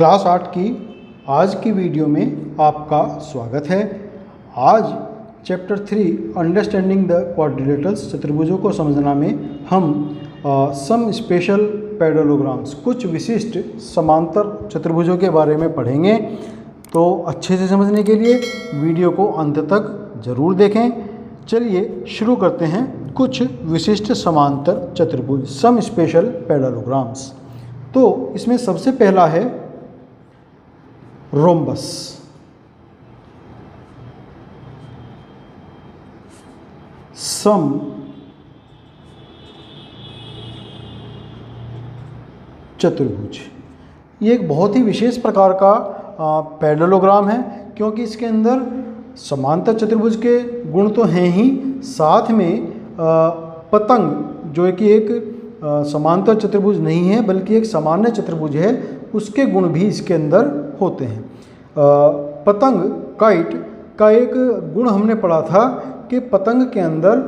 Class 8 की आज की वीडियो में आपका स्वागत है। आज चैप्टर 3 अंडरस्टैंडिंग द क्वाड्रिलेटरल्स चतुर्भुजों को समझना में हम सम स्पेशल पैरेललोग्राम्स कुछ विशिष्ट समांतर चतुर्भुजों के बारे में पढ़ेंगे। तो अच्छे से समझने के लिए वीडियो को अंत तक ज़रूर देखें। चलिए शुरू करते हैं। कुछ विशिष्ट समांतर चतुर्भुज सम स्पेशल पैरेललोग्राम्स। तो इसमें सबसे पहला है रोम्बस। सम चतुर्भुज ये एक बहुत ही विशेष प्रकार का पैरेललोग्राम है, क्योंकि इसके अंदर समांतर चतुर्भुज के गुण तो हैं ही, साथ में पतंग जो है कि एक समांतर चतुर्भुज नहीं है बल्कि एक सामान्य चतुर्भुज है, उसके गुण भी इसके अंदर होते हैं। पतंग काइट का एक गुण हमने पढ़ा था कि पतंग के अंदर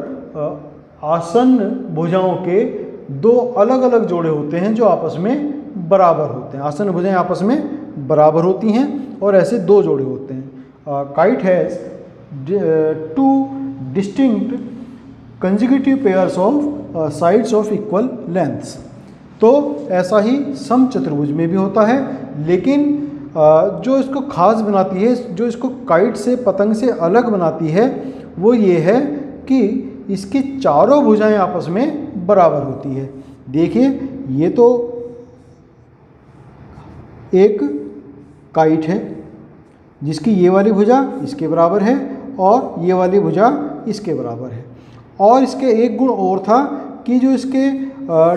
आसन्न भुजाओं के दो अलग अलग जोड़े होते हैं जो आपस में बराबर होते हैं। आसन्न भुजाएं आपस में बराबर होती हैं और ऐसे दो जोड़े होते हैं। Kite has two distinct consecutive pairs of sides of equal lengths. तो ऐसा ही सम चतुर्भुज में भी होता है, लेकिन जो इसको खास बनाती है, जो इसको काइट से पतंग से अलग बनाती है, वो ये है कि इसकी चारों भुजाएं आपस में बराबर होती है। देखिए, ये तो एक काइट है जिसकी ये वाली भुजा इसके बराबर है और ये वाली भुजा इसके बराबर है। और इसके एक गुण और था कि जो इसके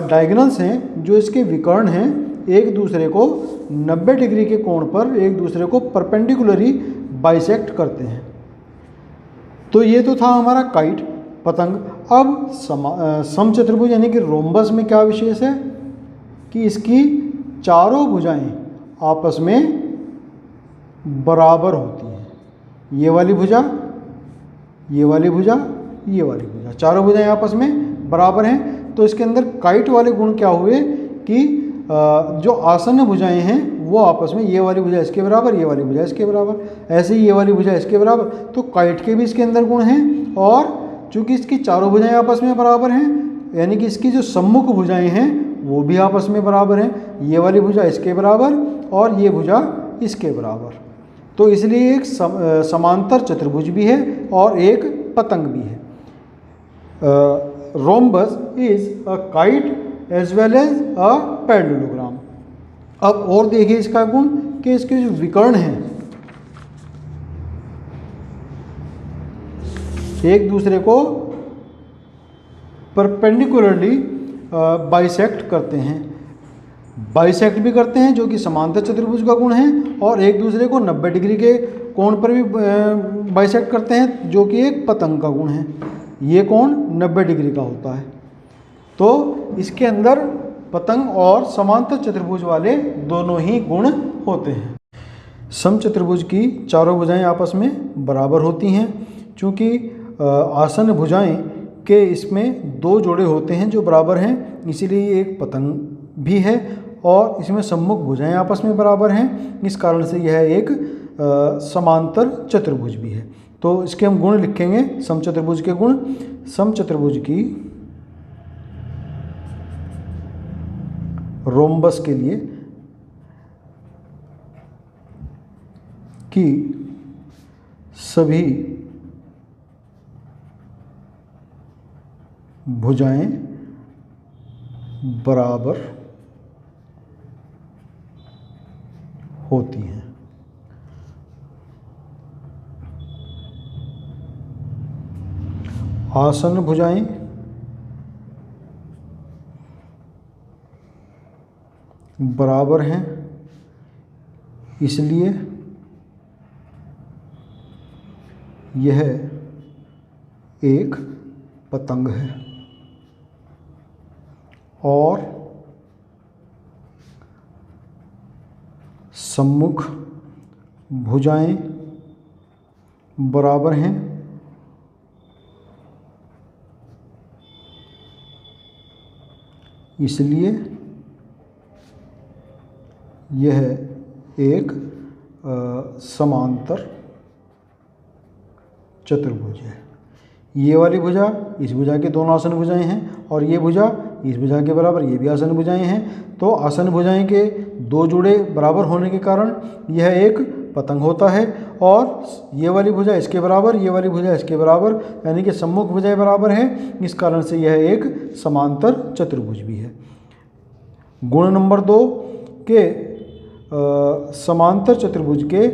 डायगोनल्स हैं, जो इसके विकर्ण हैं, एक दूसरे को 90 डिग्री के कोण पर एक दूसरे को परपेंडिकुलरी बाइसेक्ट करते हैं। तो ये तो था हमारा काइट पतंग। अब सम चतुर्भुज यानी कि रोम्बस में क्या विशेष है कि इसकी चारों भुजाएं आपस में बराबर होती हैं। ये वाली भुजा, ये वाली भुजा, ये वाली भुजा, चारों भुजाएं आपस में बराबर हैं। तो इसके अंदर काइट वाले गुण क्या हुए कि जो आसन्न भुजाएं हैं वो आपस में, ये वाली भुजा इसके बराबर, ये वाली भुजा इसके बराबर, ऐसे ही ये वाली भुजा इसके बराबर। तो काइट के भी इसके अंदर गुण हैं, और चूंकि इसकी चारों भुजाएं आपस में बराबर हैं, यानी कि इसकी जो सम्मुख भुजाएं हैं वो भी आपस में बराबर हैं। ये वाली भुजा इसके बराबर और ये भुजा इसके बराबर। तो इसलिए एक समांतर चतुर्भुज भी है और एक पतंग भी है। Rhombus is a kite as well as a parallelogram. अब और देखिए इसका गुण कि इसके जो विकर्ण हैं एक दूसरे को परपेंडिकुलरली बाइसेक्ट करते हैं। बाइसेक्ट भी करते हैं, जो कि समांतर चतुर्भुज का गुण है, और एक दूसरे को 90 डिग्री के कोण पर भी बाइसेक्ट करते हैं, जो कि एक पतंग का गुण है। ये कोण 90 डिग्री का होता है। तो इसके अंदर पतंग और समांतर चतुर्भुज वाले दोनों ही गुण होते हैं। सम चतुर्भुज की चारों भुजाएं आपस में बराबर होती हैं। चूँकि आसन्न भुजाएं के इसमें दो जोड़े होते हैं जो बराबर हैं, इसीलिए एक पतंग भी है, और इसमें सम्मुख भुजाएं आपस में बराबर हैं। इस कारण से यह एक समांतर चतुर्भुज भी है। तो इसके हम गुण लिखेंगे, सम चतुर्भुज के गुण। सम चतुर्भुज की रोम्बस के लिए कि सभी भुजाएं बराबर होती हैं। आसन्न भुजाएं बराबर हैं, इसलिए यह एक पतंग है। और सम्मुख भुजाएं बराबर हैं, इसलिए यह एक समांतर चतुर्भुज है। ये वाली भुजा इस भुजा के दोनों आसन भुजाएं हैं और ये भुजा इस भुजा के बराबर ये भी आसन भुजाएं हैं। तो आसन भुजाएं के दो जुड़े बराबर होने के कारण यह एक पतंग होता है और ये वाली भुजा इसके बराबर, ये वाली भुजा इसके बराबर, यानी कि सम्मुख भुजाएं बराबर हैं। इस कारण से यह एक समांतर चतुर्भुज भी है। गुण नंबर 2 के समांतर चतुर्भुज के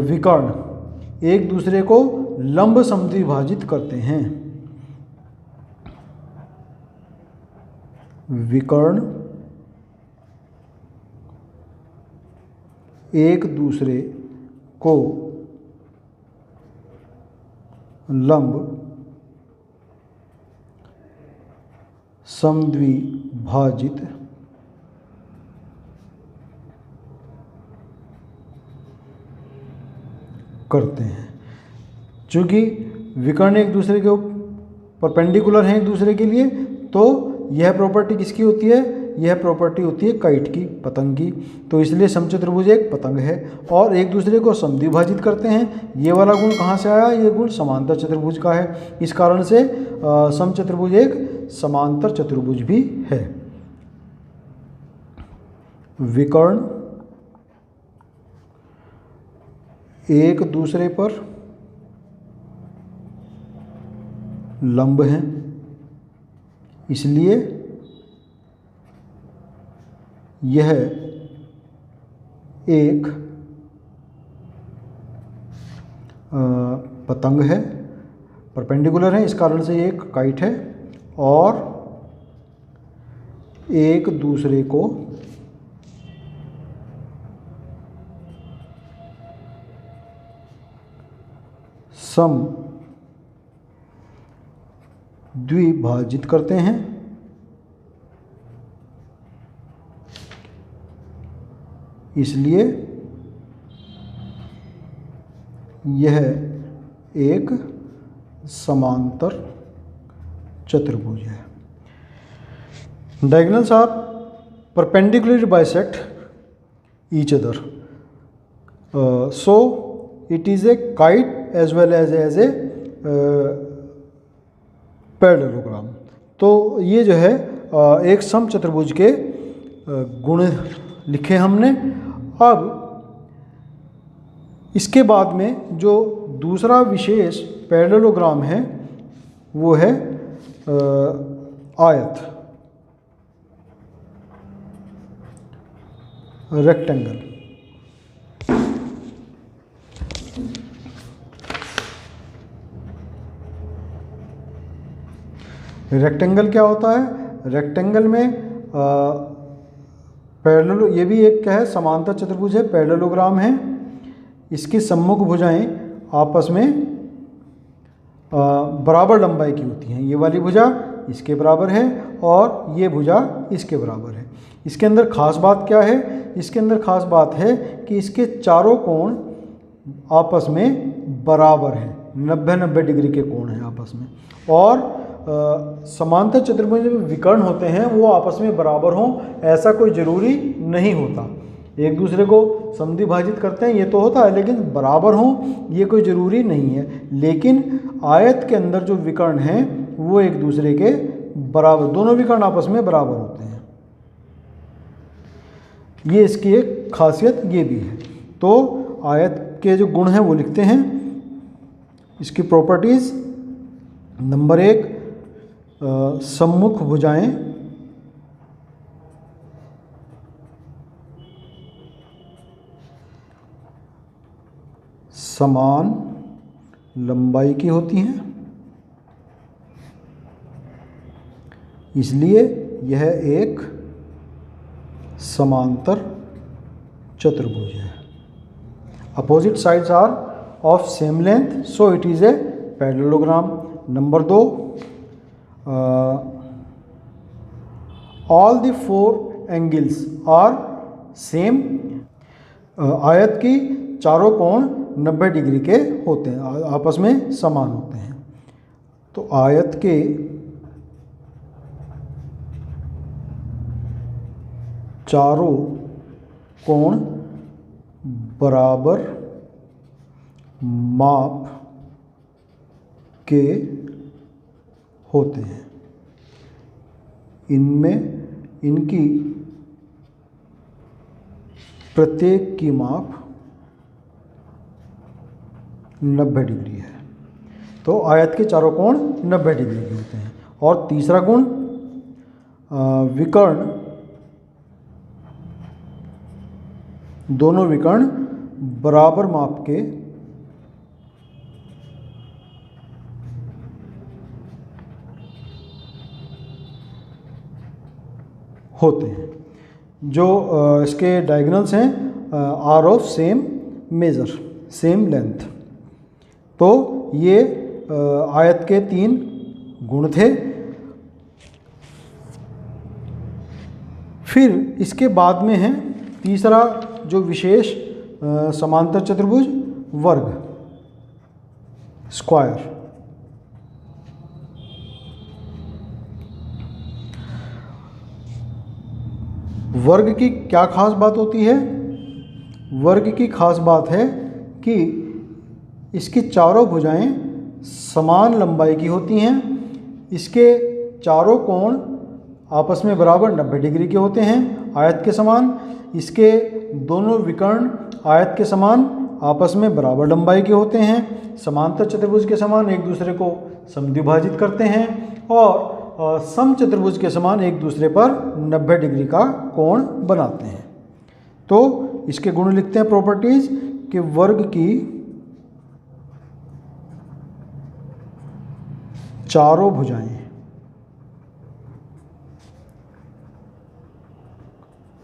विकर्ण एक दूसरे को लंब समद्विभाजित करते हैं। विकर्ण एक दूसरे को लंब समद्विभाजित करते हैं। चूँकि विकर्ण एक दूसरे के परपेंडिकुलर हैं एक दूसरे के लिए, तो यह प्रॉपर्टी किसकी होती है? यह प्रॉपर्टी होती है काइट की, पतंग की। तो इसलिए समचतुर्भुज एक पतंग है और एक दूसरे को समद्विभाजित करते हैं। ये वाला गुण कहाँ से आया? ये गुण समांतर चतुर्भुज का है। इस कारण से समचतुर्भुज एक समांतर चतुर्भुज भी है। विकर्ण एक दूसरे पर लंब हैं, इसलिए यह एक पतंग है, परपेंडिकुलर है, इस कारण से एक काइट है और एक दूसरे को द्विभाजित करते हैं। इसलिए यह एक समांतर चतुर्भुज है। Diagonals are perpendicularly bisect each other, so it is a kite as well as a parallelogram. तो ये जो है एक समचतुर्भुज के गुण लिखे हमने। अब इसके बाद में जो दूसरा विशेष पैरेललोग्राम है वो है आयत, रेक्टेंगल। रेक्टेंगल क्या होता है? रेक्टेंगल में पैरेलल, ये भी एक क्या है? समांतर चतुर्भुज है, पैरेललोग्राम है। इसकी सम्मुख भुजाएं आपस में बराबर लंबाई की होती हैं। ये वाली भुजा इसके बराबर है और ये भुजा इसके बराबर है। इसके अंदर खास बात क्या है? इसके अंदर खास बात है कि इसके चारों कोण आपस में बराबर हैं, 90-90 डिग्री के कोण हैं आपस में। और समांतर चतुर्भुज में विकर्ण होते हैं वो आपस में बराबर हों ऐसा कोई ज़रूरी नहीं होता। एक दूसरे को समद्विभाजित करते हैं ये तो होता है, लेकिन बराबर हों ये कोई ज़रूरी नहीं है। लेकिन आयत के अंदर जो विकर्ण हैं वो एक दूसरे के बराबर, दोनों विकर्ण आपस में बराबर होते हैं। ये इसकी एक खासियत ये भी है। तो आयत के जो गुण हैं वो लिखते हैं। इसकी प्रॉपर्टीज़, नंबर 1, सम्मुख भुजाएं समान लंबाई की होती हैं, इसलिए यह एक समांतर चतुर्भुज है। Opposite sides are of same length, so it is a parallelogram. Number 2, all the 4 angles are same. आयत की चारों कोण 90 डिग्री के होते हैं, आपस में समान होते हैं। तो आयत के चारों कोण बराबर माप के होते हैं। इनमें इनकी प्रत्येक की माप 90 डिग्री है। तो आयत के चारों कोण 90 डिग्री के होते हैं। और तीसरा गुण, विकर्ण, दोनों विकर्ण बराबर माप के होते हैं। जो इसके डायगोनल्स हैं, are of same measure, same length. तो ये आयत के 3 गुण थे। फिर इसके बाद में है तीसरा जो विशेष समांतर चतुर्भुज, वर्ग, स्क्वायर। वर्ग की क्या खास बात होती है? वर्ग की खास बात है कि इसकी चारों भुजाएं समान लंबाई की होती हैं। इसके चारों कोण आपस में बराबर 90 डिग्री के होते हैं, आयत के समान। इसके दोनों विकर्ण आयत के समान आपस में बराबर लंबाई के होते हैं, समांतर चतुर्भुज के समान एक दूसरे को समद्विभाजित करते हैं और समचतुर्भुज के समान एक दूसरे पर 90 डिग्री का कोण बनाते हैं। तो इसके गुण लिखते हैं, प्रॉपर्टीज, कि वर्ग की चारों भुजाएं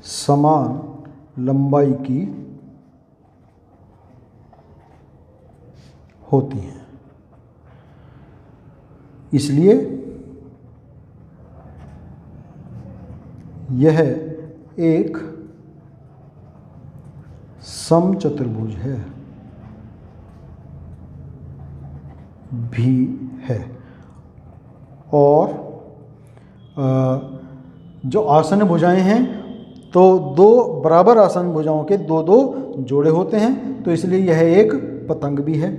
समान लंबाई की होती हैं। इसलिए यह एक समचतुर्भुज है भी है। और जो आसन भुजाएं हैं, तो 2 बराबर आसन भुजाओं के 2-2 जोड़े होते हैं, तो इसलिए यह एक पतंग भी है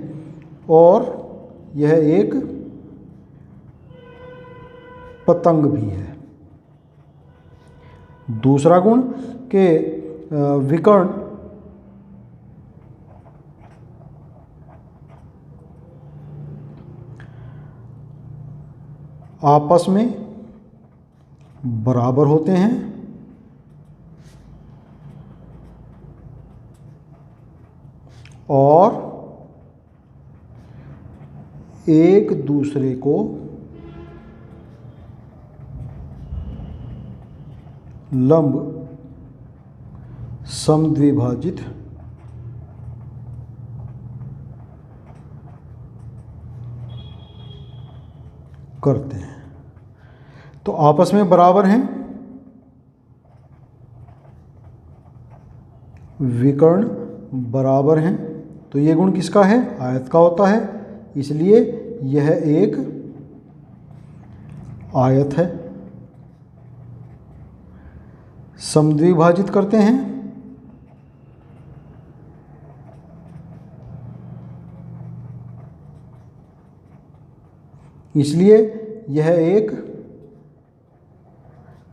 और यह एक पतंग भी है। दूसरा गुण के विकर्ण आपस में बराबर होते हैं और एक दूसरे को लंब समद्विभाजित करते हैं। तो आपस में बराबर हैं, विकर्ण बराबर हैं, तो ये गुण किसका है? आयत का होता है, इसलिए यह एक आयत है। समद्विभाजित करते हैं, इसलिए यह एक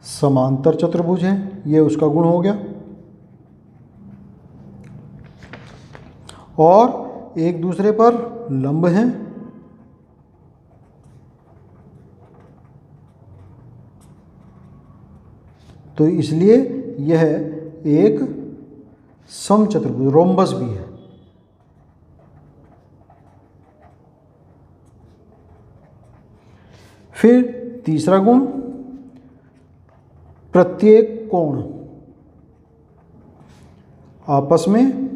समांतर चतुर्भुज है। यह उसका गुण हो गया। और एक दूसरे पर लंब हैं, तो इसलिए यह एक समचतुर्भुज, रोम्बस भी है। फिर तीसरा गुण, प्रत्येक कोण आपस में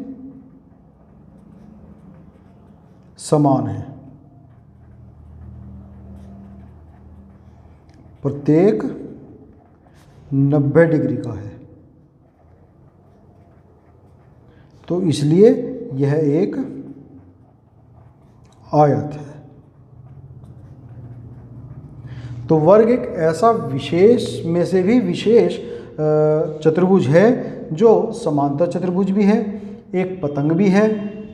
समान है। प्रत्येक 90 डिग्री का है, तो इसलिए यह एक आयत है। तो वर्ग एक ऐसा विशेष में से भी विशेष चतुर्भुज है जो समांतर चतुर्भुज भी है, एक पतंग भी है,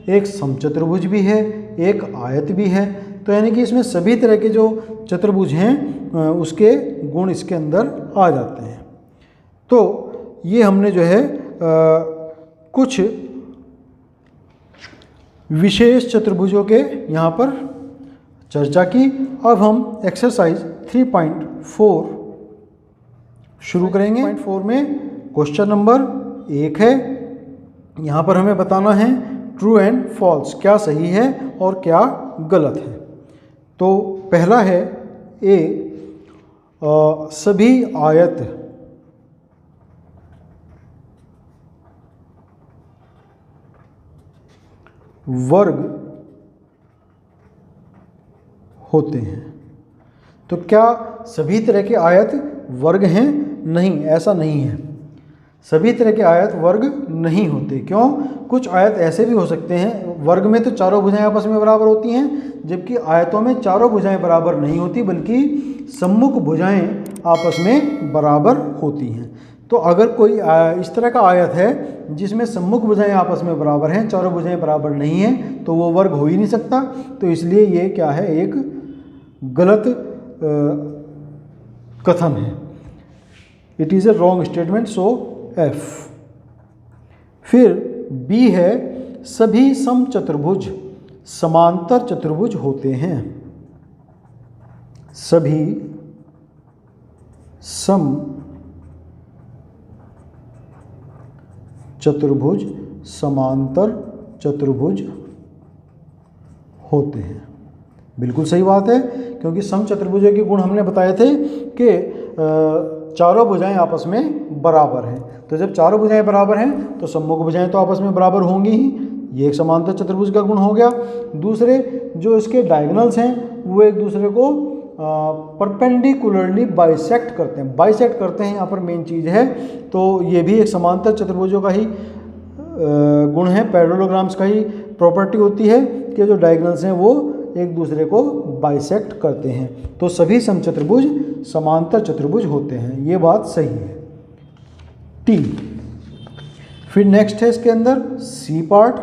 एक समचतुर्भुज भी है, एक आयत भी है। तो यानी कि इसमें सभी तरह के जो चतुर्भुज हैं उसके गुण इसके अंदर आ जाते हैं। तो ये हमने जो है कुछ विशेष चतुर्भुजों के यहाँ पर चर्चा की। अब हम एक्सरसाइज 3.4 शुरू करेंगे। 3.4 में क्वेश्चन नंबर 1 है। यहाँ पर हमें बताना है ट्रू एंड फॉल्स, क्या सही है और क्या गलत है। तो पहला है ए, सभी आयत वर्ग होते हैं। तो क्या सभी तरह के आयत वर्ग हैं? नहीं, ऐसा नहीं है। सभी तरह के आयत वर्ग नहीं होते। क्यों? कुछ आयत ऐसे भी हो सकते हैं, वर्ग में तो चारों भुजाएं आपस में बराबर होती हैं, जबकि आयतों में चारों भुजाएं बराबर नहीं होती, बल्कि सम्मुख भुजाएं आपस में बराबर होती हैं। तो अगर कोई इस तरह का आयत है जिसमें सम्मुख भुजाएं आपस में बराबर हैं, चारों भुजाएं बराबर नहीं हैं, तो वो वर्ग हो ही नहीं सकता। तो इसलिए ये क्या है, एक गलत कथन है। It is A wrong statement, so F। फिर B है, सभी समचतुर्भुज समांतर चतुर्भुज होते हैं। सभी सम चतुर्भुज समांतर चतुर्भुज होते हैं। बिल्कुल सही बात है, क्योंकि समचतुर्भुजों के गुण हमने बताए थे कि चारों भुजाएं आपस में बराबर हैं। तो जब चारों भुजाएं बराबर हैं तो सम्मुख भुजाएं तो आपस में बराबर होंगी ही। ये एक समांतर चतुर्भुज का गुण हो गया। दूसरे, जो इसके डायगोनल्स हैं वो एक दूसरे को परपेंडिकुलरली बाइसेक्ट करते हैं। बाइसेक्ट करते हैं यहाँ पर मेन चीज़ है। तो ये भी एक समांतर चतुर्भुजों का ही गुण है, पैरेललोग्राम्स का ही प्रॉपर्टी होती है कि जो डायगोनल्स हैं वो एक दूसरे को बाइसेक्ट करते हैं। तो सभी समचतुर्भुज समांतर चतुर्भुज होते हैं, ये बात सही है। टी। फिर नेक्स्ट है इसके अंदर सी पार्ट,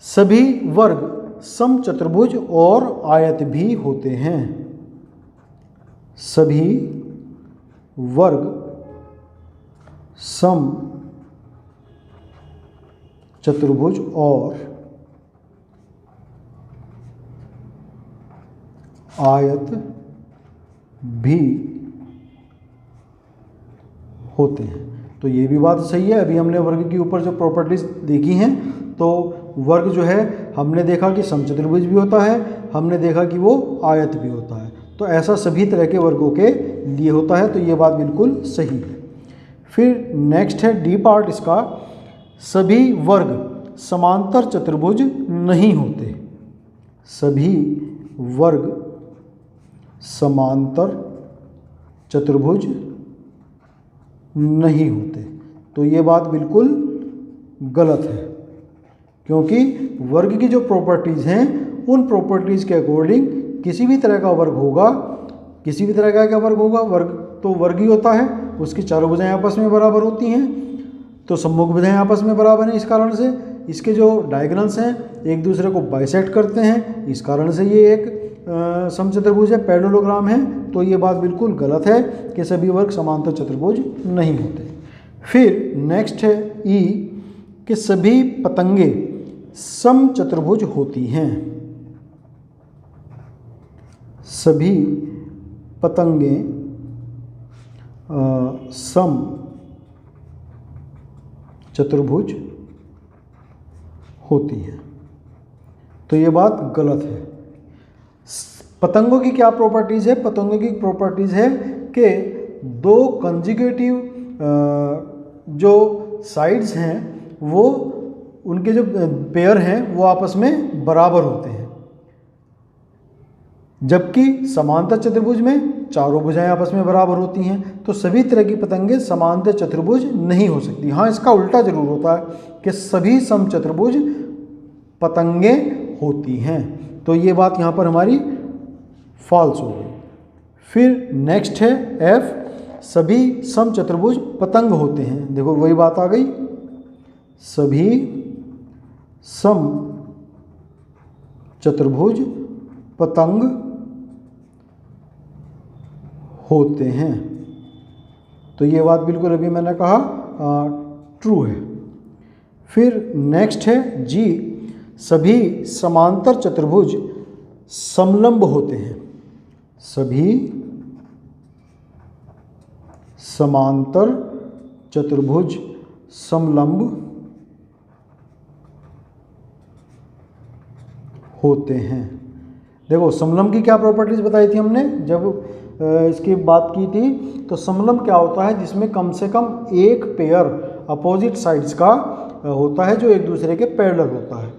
सभी वर्ग समचतुर्भुज और आयत भी होते हैं। सभी वर्ग सम चतुर्भुज और आयत भी होते हैं। तो ये भी बात सही है। अभी हमने वर्ग के ऊपर जो प्रॉपर्टीज देखी हैं, तो वर्ग जो है हमने देखा कि समचतुर्भुज भी होता है, हमने देखा कि वो आयत भी होता है। तो ऐसा सभी तरह के वर्गों के लिए होता है। तो ये बात बिल्कुल सही है। फिर नेक्स्ट है डी पार्ट इसका, सभी वर्ग समांतर चतुर्भुज नहीं होते। सभी वर्ग समांतर चतुर्भुज नहीं होते। तो ये बात बिल्कुल गलत है, क्योंकि वर्ग की जो प्रॉपर्टीज़ हैं उन प्रॉपर्टीज़ के अकॉर्डिंग किसी भी तरह का वर्ग होगा, किसी भी तरह का क्या वर्ग होगा, वर्ग तो वर्ग ही होता है, उसकी चारों भुजाएं आपस में बराबर होती हैं। तो सम्मुख भुजाएं आपस में बराबर हैं, इस कारण से इसके जो डायगोनल्स हैं एक दूसरे को बाइसेक्ट करते हैं, इस कारण से ये एक समचतुर्भुज है, पैरेललोग्राम है। तो ये बात बिल्कुल गलत है कि सभी वर्ग समांतर चतुर्भुज नहीं होते। फिर नेक्स्ट है ई, कि सभी पतंगे समचतुर्भुज होती हैं। सभी पतंगे सम चतुर्भुज होती हैं। तो ये बात गलत है। पतंगों की क्या प्रॉपर्टीज़ है? पतंगों की प्रॉपर्टीज़ है कि दो कंजिक्यूटिव जो साइड्स हैं वो उनके जो पेयर हैं वो आपस में बराबर होते हैं, जबकि समांतर चतुर्भुज में चारों भुजाएं आपस में बराबर होती हैं। तो सभी तरह की पतंगे समांतर चतुर्भुज नहीं हो सकती। हाँ, इसका उल्टा जरूर होता है कि सभी समचतुर्भुज पतंगे होती हैं। तो ये बात यहाँ पर हमारी फॉल्स हो गई। फिर नेक्स्ट है एफ, सभी समचतुर्भुज पतंग होते हैं। देखो वही बात आ गई, सभी सम चतुर्भुज पतंग होते हैं। तो ये बात बिल्कुल अभी मैंने कहा ट्रू है। फिर नेक्स्ट है जी, सभी समांतर चतुर्भुज समलंब होते हैं। सभी समांतर चतुर्भुज समलंब होते हैं। देखो समलंब की क्या प्रॉपर्टीज बताई थी हमने जब इसकी बात की थी। तो समलंब क्या होता है, जिसमें कम से कम एक पेयर अपोजिट साइड्स का होता है जो एक दूसरे के पैरेलल होता है।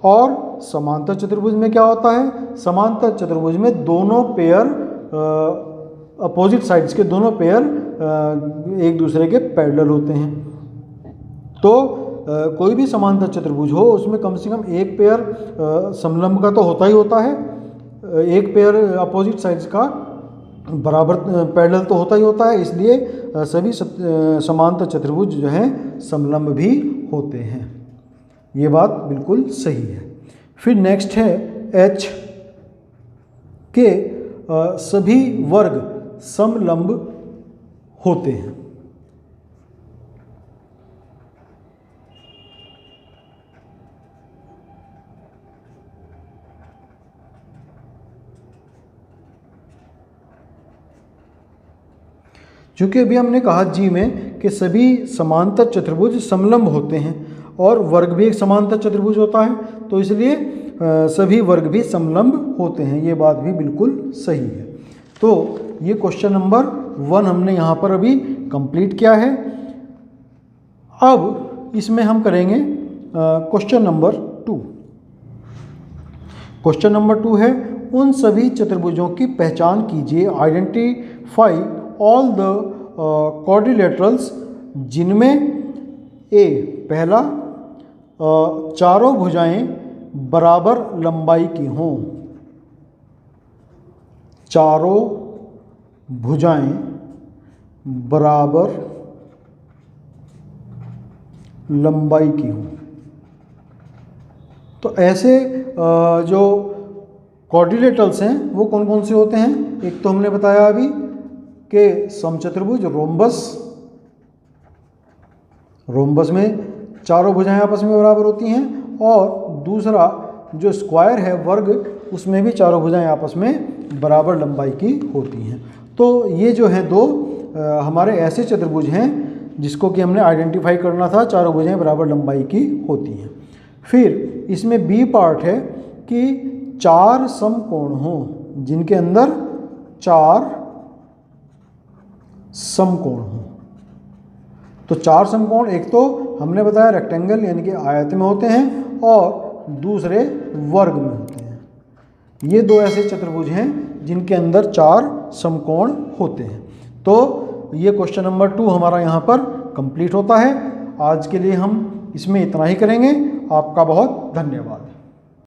और समांतर चतुर्भुज में क्या होता है, समांतर चतुर्भुज में दोनों पेयर अपोजिट साइड्स के दोनों पेयर एक दूसरे के पैरेलल होते हैं। तो कोई भी समांतर चतुर्भुज हो उसमें कम से कम एक पेयर समलंब का तो होता ही होता है, एक पेयर अपोजिट साइड्स का बराबर पैरेलल तो होता ही होता है। इसलिए सभी समांतर चतुर्भुज जो हैं समलंब भी होते हैं। ये बात बिल्कुल सही है। फिर नेक्स्ट है एच के सभी वर्ग समलंब होते हैं। चूँकि अभी हमने कहा जी में कि सभी समांतर चतुर्भुज समलंब होते हैं और वर्ग भी एक समांतर चतुर्भुज होता है, तो इसलिए सभी वर्ग भी समलंब होते हैं। ये बात भी बिल्कुल सही है। तो ये क्वेश्चन नंबर 1 हमने यहाँ पर अभी कंप्लीट किया है। अब इसमें हम करेंगे क्वेश्चन नंबर 2। क्वेश्चन नंबर 2 है, उन सभी चतुर्भुजों की पहचान कीजिए, आइडेंटिफाई ऑल द क्वाड्रिलेटरल्स जिनमें ए पहला चारों भुजाएं बराबर लंबाई की हों। चारों भुजाएं बराबर लंबाई की हों। तो ऐसे जो क्वाड्रिलेटरल्स हैं वो कौन कौन से होते हैं। एक तो हमने बताया अभी कि समचतुर्भुज रोम्बस में चारों भुजाएं आपस में बराबर होती हैं, और दूसरा जो स्क्वायर है वर्ग, उसमें भी चारों भुजाएं आपस में बराबर लंबाई की होती हैं। तो ये जो है दो हमारे ऐसे चतुर्भुज हैं जिसको कि हमने आइडेंटिफाई करना था, चारों भुजाएं बराबर लंबाई की होती हैं। फिर इसमें बी पार्ट है कि 4 समकोण हों जिनके अंदर 4 समकोण हों। तो 4 समकोण एक तो हमने बताया रेक्टेंगल यानी कि आयत में होते हैं और दूसरे वर्ग में होते हैं। ये दो ऐसे चतुर्भुज हैं जिनके अंदर 4 समकोण होते हैं। तो ये क्वेश्चन नंबर 2 हमारा यहाँ पर कंप्लीट होता है। आज के लिए हम इसमें इतना ही करेंगे। आपका बहुत धन्यवाद।